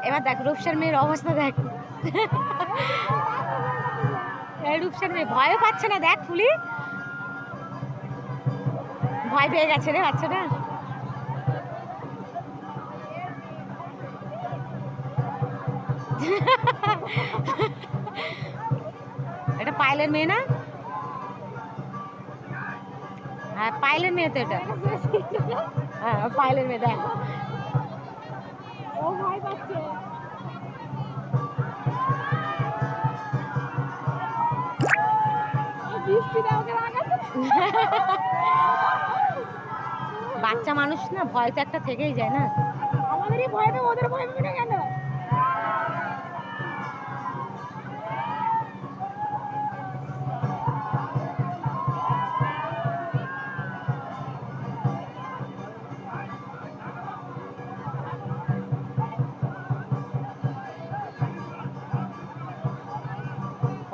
এবার দেখ রূপসার মেয়ের অবস্থা দেখ। রূপসার মেয়ে ভয়ও পাচ্ছে না, দেখ ফুলি ভয় পেয়ে গেছে রে বাচ্চাটা। এটা পায়েলের মেয়ে না? হ্যাঁ পায়েলের মেয়ে তো এটা। হ্যাঁ পায়েলের মেয়ে দেখ। ও ভয় পাচ্ছে। বাচ্চা মানুষ না, ভয় তো একটা থেকেই যায় না। আমাদেরই ভয় পেয়ে ওদের ভয় পেয়ে কেন?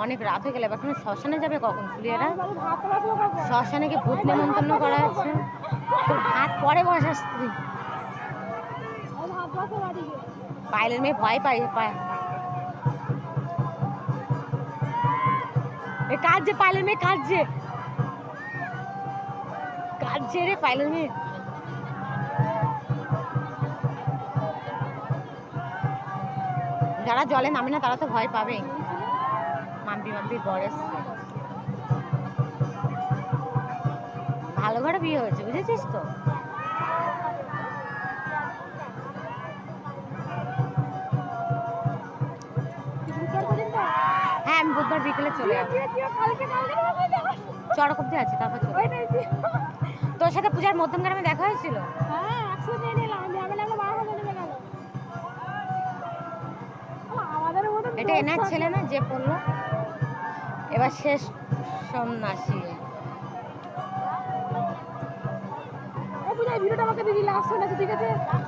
অনেক রাত হয়ে গেলে এখন শ্মশানে যাবে কখন ফুলিয়ারা? শ্মশানে কি ভূত নেমন্তন্ন করা আছে? তোর ভাত পরে বসাস তুই। পায়েলের মেয়ে ভয় পাই কাঁদছে পায়েলের মেয়ে, কাঁদছে কাঁদছে রে পায়েলের মেয়ে। যারা জলে নামে না তারা তো ভয় পাবে। মাম্পি মাম্পির বর এসছে, ভালো ঘরে বিয়ে হয়েছে বুঝেছিস তো। হ্যাঁ আমি বুধবার বিকেলে চলে যাবো। চড়ক অব্দি আছে, তারপর চলে। তোর সাথে পূজার মধ্যম গ্রামে দেখা হয়েছিল। এটা এনার ছেলে না যে পড়লো এবার শেষ সন্ন্যাসী।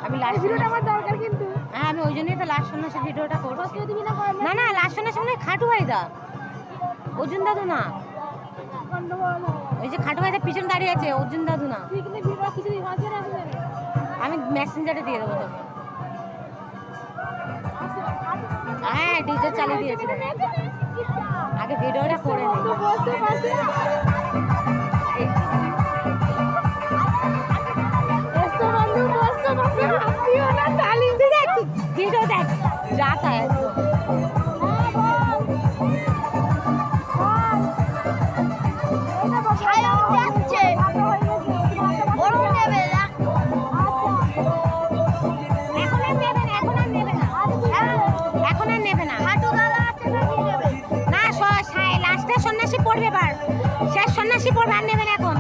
আমি লাস্ট ভিডিওটা আমার দরকার কিন্তু। হ্যাঁ আমি ওই জন্যই তো লাস্ট সন্ন্যাসী ভিডিওটা করছি। না না লাস্ট সন্ন্যাসী মানে খাটু ভাইদা, অর্জুন দাদু না। ওই যে খাটু ভাইদা পিছনে দাঁড়িয়ে আছে, অর্জুন দাদু না। আমি মেসেঞ্জারে দিয়ে দেবো তোকে। হ্যাঁ ডিজে চালিয়ে দিয়েছি, আগে ভিডিওটা করে নিই। ভিডিও দেখ যাতা একদম। সন্ন্যাসী পড়বে এবার, শেষ সন্ন্যাসী পড়বে, আর নেবেন এখন।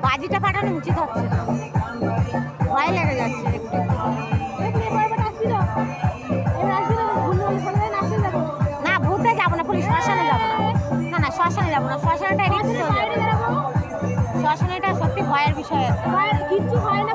বাজিটা ফাটানো উচিত হচ্ছে না, ভয় লেগে যাচ্ছে একটু। না ভূতে যাবো না, পুলিশ শ্মশানে যাবো না। না না শ্মশানে যাবো না, শ্মশানটা শ্মশানটা সত্যি ভয়ের বিষয়। কিচ্ছু হয় না।